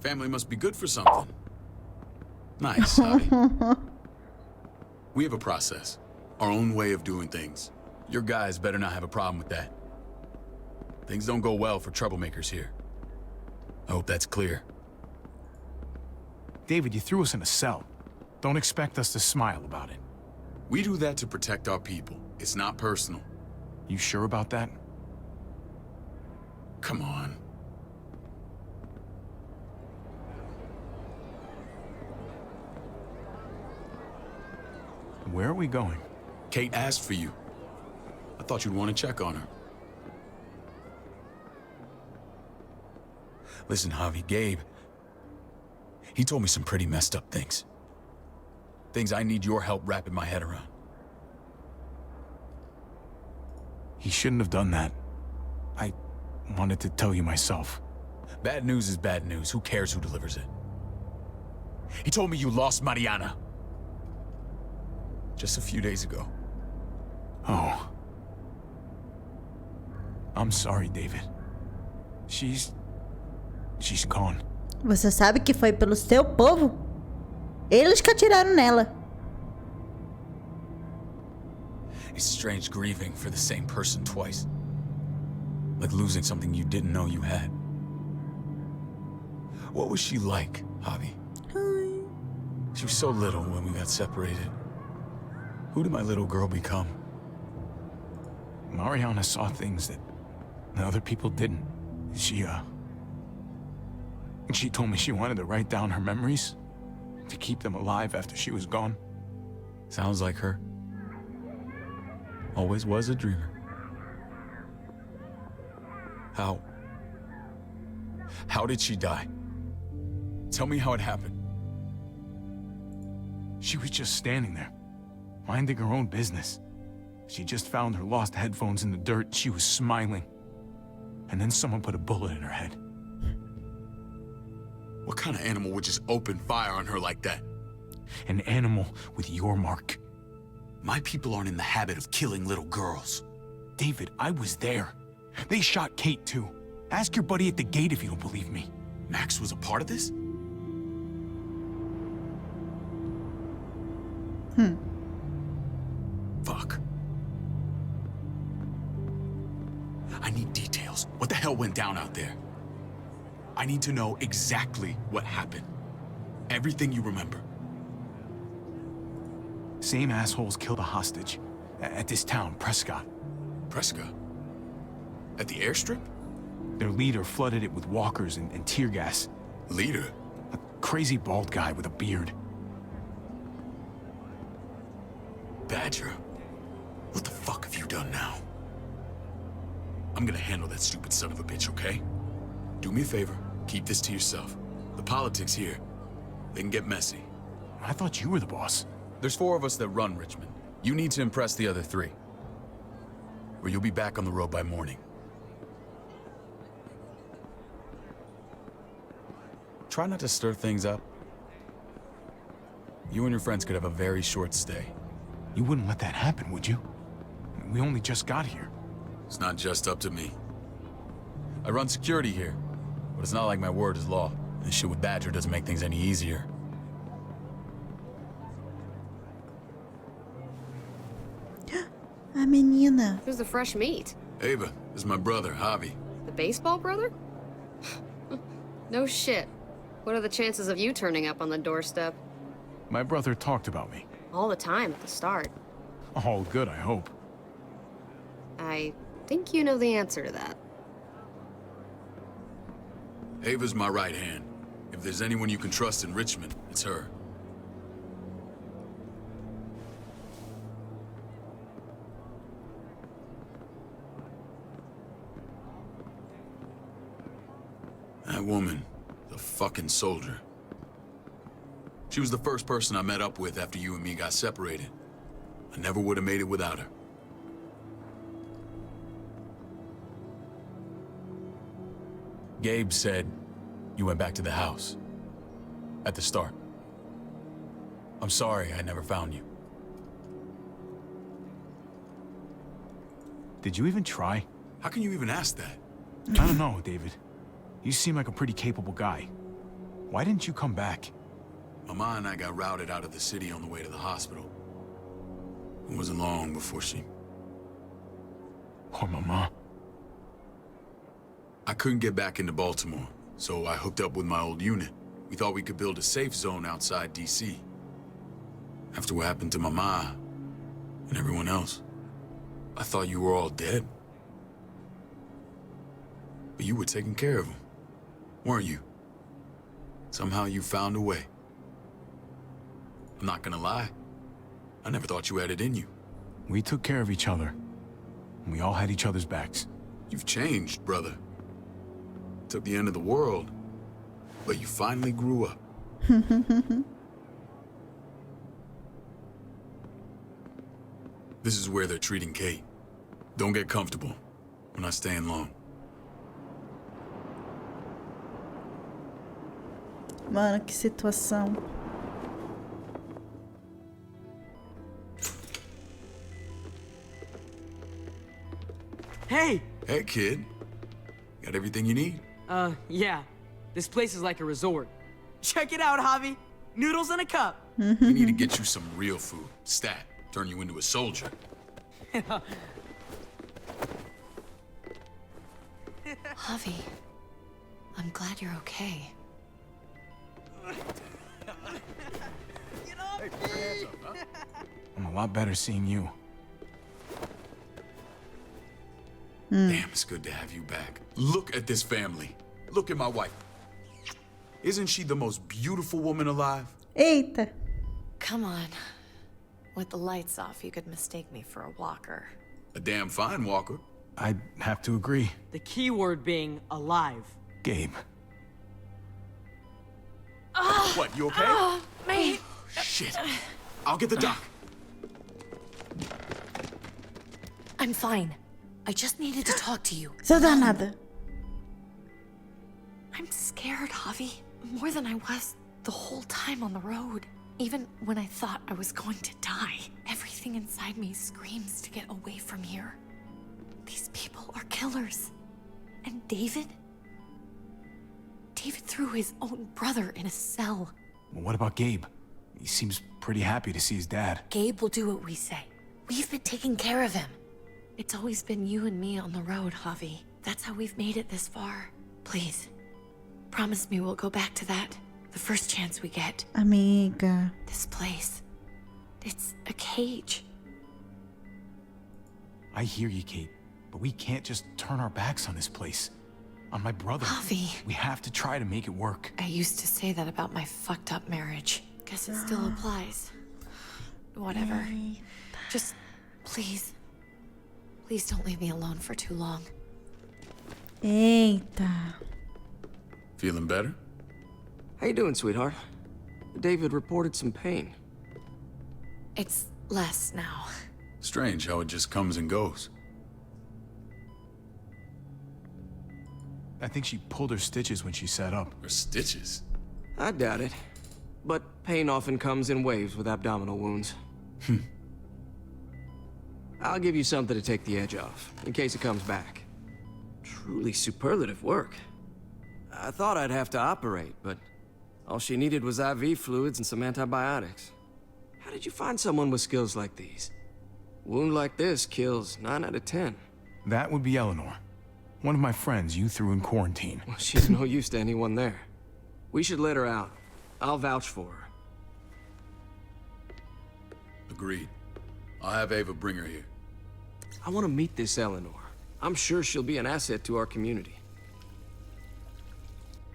Family must be good for something. Nice, Javi. We have a process. Our own way of doing things. Your guys better not have a problem with that. Things don't go well for troublemakers here. I hope that's clear. David, you threw us in a cell. Don't expect us to smile about it. We do that to protect our people. It's not personal. You sure about that? Come on. Where are we going? Kate asked for you. I thought you'd want to check on her. Listen, Javi, Gabe, he told me some pretty messed up things. Things I need your help wrapping my head around. He shouldn't have done that. I wanted to tell you myself. Bad news is bad news. Who cares who delivers it? He told me you lost Mariana. Just a few days ago. Oh. I'm sorry, David. She's gone. Você sabe que foi pelo seu povo? Eles que atiraram nela. It's strange grieving for the same person twice. Like losing something you didn't know you had. What was she like, Javi? She was so little when we got separated. Who did my little girl become? Mariana saw things that other people didn't. She told me she wanted to write down her memories to keep them alive after she was gone. Sounds like her. Always was a dreamer. How did she die? Tell me how it happened. She was just standing there, minding her own business. She just found her lost headphones in the dirt. She was smiling. And then someone put a bullet in her head. What kind of animal would just open fire on her like that? An animal with your mark. My people aren't in the habit of killing little girls. David, I was there. They shot Kate too. Ask your buddy at the gate if you don't believe me. Max was a part of this? Fuck. I need details. What the hell went down out there? I need to know exactly what happened. Everything you remember. Same assholes killed a hostage. At this town, Prescott. Prescott? At the airstrip? Their leader flooded it with walkers and tear gas. Leader? A crazy bald guy with a beard. Badger? What the fuck have you done now? I'm gonna handle that stupid son of a bitch, okay? Do me a favor, keep this to yourself. The politics here, they can get messy. I thought you were the boss. There's 4 of us that run Richmond. You need to impress the other 3. Or you'll be back on the road by morning. Try not to stir things up. You and your friends could have a very short stay. You wouldn't let that happen, would you? We only just got here. It's not just up to me. I run security here, but it's not like my word is law. This shit with Badger doesn't make things any easier. A menina. Who's the fresh meat? Ava, this is my brother, Javi. The baseball brother? No shit. What are the chances of you turning up on the doorstep? My brother talked about me. All the time at the start. All good, I hope. I think you know the answer to that. Ava's my right hand. If there's anyone you can trust in Richmond, it's her. That woman, the fucking soldier. She was the first person I met up with after you and me got separated. I never would have made it without her. Gabe said you went back to the house. At the start. I'm sorry I never found you. Did you even try? How can you even ask that? I don't know, David. You seem like a pretty capable guy. Why didn't you come back? Mama and I got routed out of the city on the way to the hospital. It wasn't long before she... Poor Mama. I couldn't get back into Baltimore, so I hooked up with my old unit. We thought we could build a safe zone outside D.C. After what happened to Mama and everyone else, I thought you were all dead. But you were taking care of them, weren't you? Somehow you found a way. I'm not gonna lie. I never thought you had it in you. We took care of each other. And we all had each other's backs. You've changed, brother. Took the end of the world, but you finally grew up. This is where they're treating Kate. Don't get comfortable. We're not staying long. Mano, que situação. Hey! Hey, kid. Got everything you need? Yeah. This place is like a resort. Check it out, Javi. Noodles in a cup. We need to get you some real food. Stat. Turn you into a soldier. Javi, I'm glad you're okay. I'm a lot better seeing you. Damn, it's good to have you back. Look at this family. Look at my wife. Isn't she the most beautiful woman alive? Eita. Come on. With the lights off, you could mistake me for a walker. A damn fine walker. I'd have to agree. The key word being alive. Gabe. What, you okay? Mate! Shit. I'll get the doc. I'm fine. I just needed to talk to you. Seu danada. I'm scared, Javi. More than I was the whole time on the road. Even when I thought I was going to die, everything inside me screams to get away from here. These people are killers. And David? David threw his own brother in a cell. Well, what about Gabe? He seems pretty happy to see his dad. Gabe will do what we say. We've been taking care of him. It's always been you and me on the road, Javi. That's how we've made it this far. Please, promise me we'll go back to that the first chance we get. Amiga. This place, it's a cage. I hear you, Kate, but we can't just turn our backs on this place. On my brother. Javi. We have to try to make it work. I used to say that about my fucked up marriage. Guess it still applies. Whatever. Just, please. Please don't leave me alone for too long. Eita. Feeling better? How you doing, sweetheart? David reported some pain. It's less now. Strange how it just comes and goes. I think she pulled her stitches when she sat up. Or stitches. I doubt it. But pain often comes in waves with abdominal wounds. I'll give you something to take the edge off, in case it comes back. Truly superlative work. I thought I'd have to operate, but all she needed was IV fluids and some antibiotics. How did you find someone with skills like these? A wound like this kills 9 out of 10. That would be Eleanor. One of my friends you threw in quarantine. Well, she's no use to anyone there. We should let her out. I'll vouch for her. Agreed. I'll have Ava bring her here. I want to meet this Eleanor. I'm sure she'll be an asset to our community.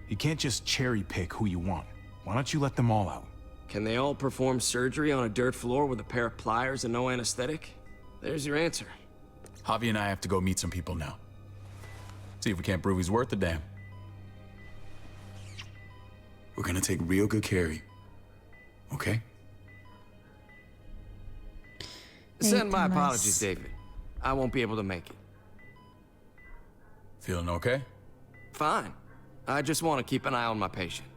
You can't just cherry pick who you want. Why don't you let them all out? Can they all perform surgery on a dirt floor with a pair of pliers and no anesthetic? There's your answer. Javi and I have to go meet some people now. See if we can't prove he's worth the damn. We're gonna take real good care of you. Okay? Send my Eita, apologies, mas- David. I won't be able to make it. Feeling okay? Fine. I just want to keep an eye on my patient.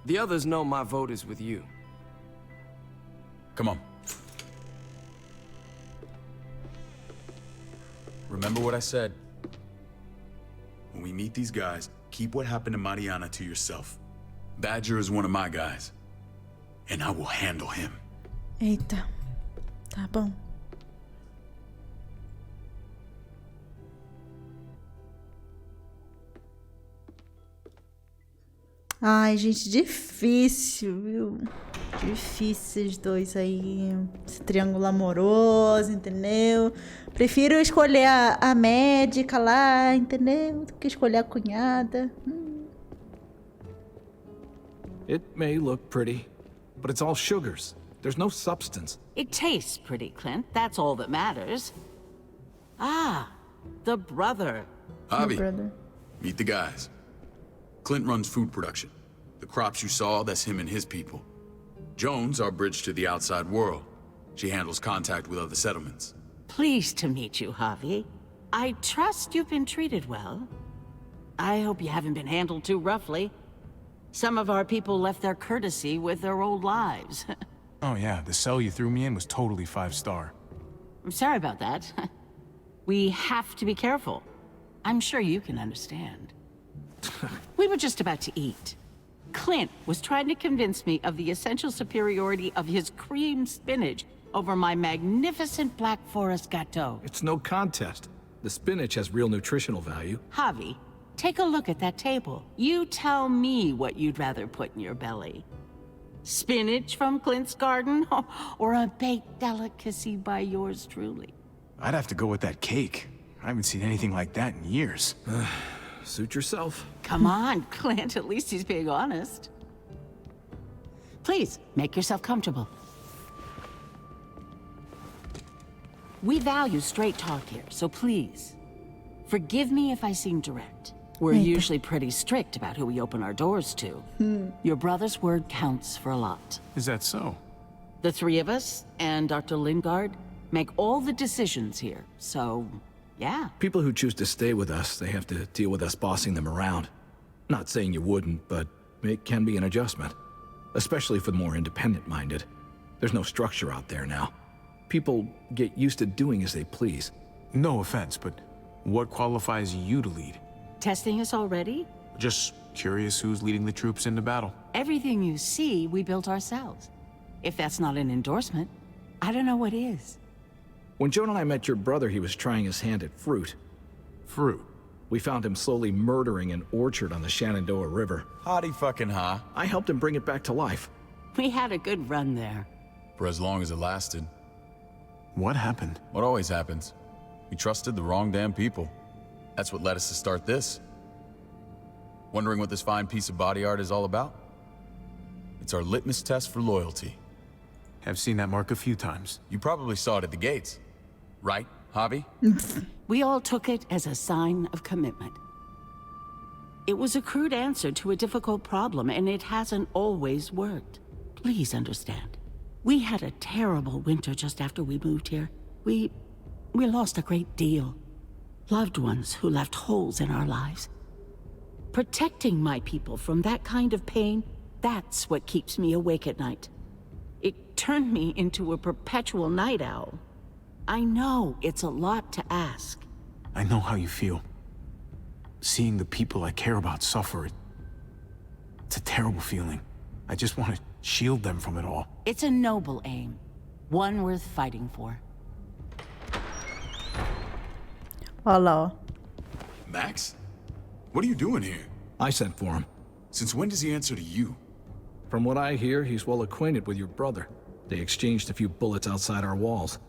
The others know my vote is with you. Come on. Remember what I said. When we meet these guys, keep what happened to Mariana to yourself. Badger is one of my guys, and I will handle him. Eita. Tá bom. Ai, gente, difícil, viu? Difícil esses dois aí. Esse triângulo amoroso, entendeu? Prefiro escolher a médica lá, entendeu? Do que escolher a cunhada. It may look pretty, but it's all sugars. There's no substance. It tastes pretty, Clint. That's all that matters. Ah, the brother. Javi, Brother. meet the guys. Clint runs food production. The crops you saw, that's him and his people. Jones, our bridge to the outside world. She handles contact with other settlements. Pleased to meet you, Javi. I trust you've been treated well. I hope you haven't been handled too roughly. Some of our people left their courtesy with their old lives. Oh yeah, the cell you threw me in was totally 5-star. I'm sorry about that. We have to be careful. I'm sure you can understand. We were just about to eat. Clint was trying to convince me of the essential superiority of his cream spinach over my magnificent Black Forest gâteau. It's no contest. The spinach has real nutritional value. Javi, take a look at that table. You tell me what you'd rather put in your belly. Spinach from Clint's garden, or a baked delicacy by yours truly? I'd have to go with that cake. I haven't seen anything like that in years. Suit yourself. Come on, Clint, at least he's being honest. Please, make yourself comfortable. We value straight talk here, so please, forgive me if I seem direct. We're usually pretty strict about who we open our doors to. Your brother's word counts for a lot. Is that so? The three of us and Dr. Lingard make all the decisions here, so yeah. People who choose to stay with us, they have to deal with us bossing them around. Not saying you wouldn't, but it can be an adjustment. Especially for the more independent-minded. There's no structure out there now. People get used to doing as they please. No offense, but what qualifies you to lead? Testing us already? Just curious who's leading the troops into battle. Everything you see, we built ourselves. If that's not an endorsement, I don't know what is. When Joan and I met your brother, he was trying his hand at fruit. Fruit. We found him slowly murdering an orchard on the Shenandoah River. Howdy fucking ha. I helped him bring it back to life. We had a good run there. For as long as it lasted. What happened? What always happens. We trusted the wrong damn people. That's what led us to start this. Wondering what this fine piece of body art is all about? It's our litmus test for loyalty. I've seen that mark a few times. You probably saw it at the gates. Right, Javi? We all took it as a sign of commitment. It was a crude answer to a difficult problem, and it hasn't always worked. Please understand. We had a terrible winter just after we moved here. We lost a great deal. Loved ones who left holes in our lives. Protecting my people from that kind of pain, that's what keeps me awake at night. It turned me into a perpetual night owl. I know it's a lot to ask. I know how you feel. Seeing the people I care about suffer, it's a terrible feeling. I just want to shield them from it all. It's a noble aim. One worth fighting for. Olha lá, ó. Max? What are you doing here? I sent for him. Since when does he answer to you? From what I hear, he's well acquainted with your brother. They exchanged a few bullets outside our walls.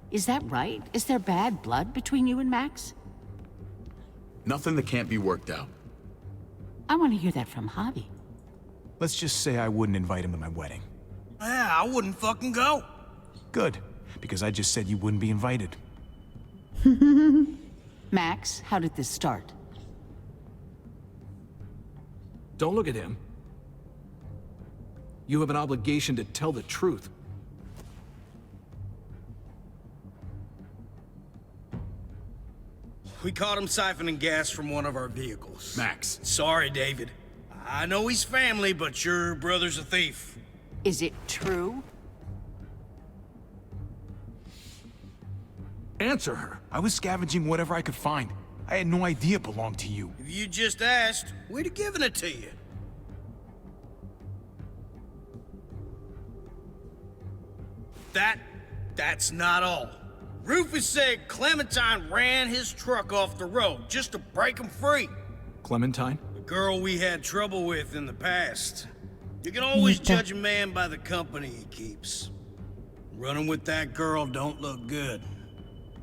Is that right? Is there bad blood between you and Max? Nothing that can't be worked out. I want to hear that from Javi. Let's just say I wouldn't invite him to my wedding. Yeah, I wouldn't fucking go. Good, because I just said you wouldn't be invited. Max, how did this start? Don't look at him. You have an obligation to tell the truth. We caught him siphoning gas from one of our vehicles. Max. Sorry, David. I know he's family, but your brother's a thief. Is it true? Answer her. I was scavenging whatever I could find. I had no idea it belonged to you. If you just asked, we'd have given it to you. That's not all. Rufus said Clementine ran his truck off the road just to break him free. Clementine? The girl we had trouble with in the past. You can always judge a man by the company he keeps. Running with that girl don't look good.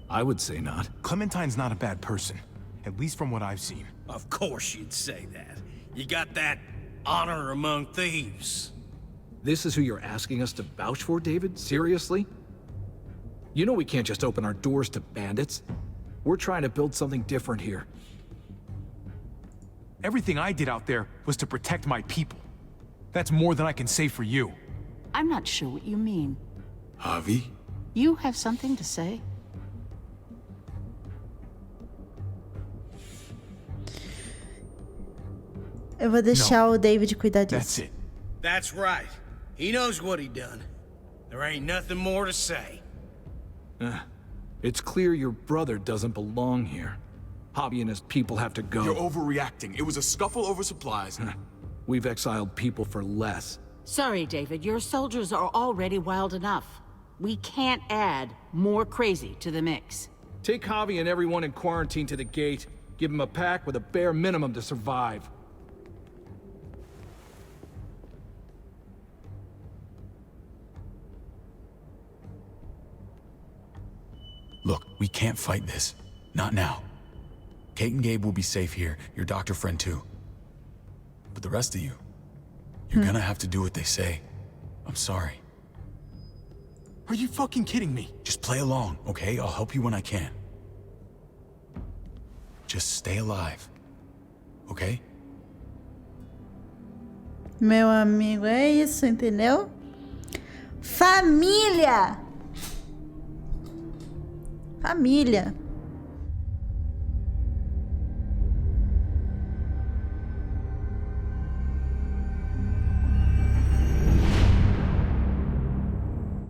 I would say not. Clementine's not a bad person, at least from what I've seen. Of course you'd say that. You got that honor among thieves. This is who you're asking us to vouch for, David? Seriously? You know we can't just open our doors to bandits. We're trying to build something different here. Everything I did out there was to protect my people. That's more than I can say for you. I'm not sure what you mean. Javi? You have something to say? Eu vou deixar o David cuidar disso. That's it. That's right. He knows what he done. There ain't nothing more to say. It's clear your brother doesn't belong here. Javi and his people have to go. You're overreacting. It was a scuffle over supplies. We've exiled people for less. Sorry, David. Your soldiers are already wild enough. We can't add more crazy to the mix. Take Javi and everyone in quarantine to the gate. Give them a pack with a bare minimum to survive. Look, we can't fight this. Not now. Kate and Gabe will be safe here, your doctor friend too. But the rest of you, you're gonna have to do what they say. I'm sorry. Are you fucking kidding me? Just play along, okay? I'll help you when I can. Just stay alive, okay? Meu amigo, é isso, entendeu? Família! Família.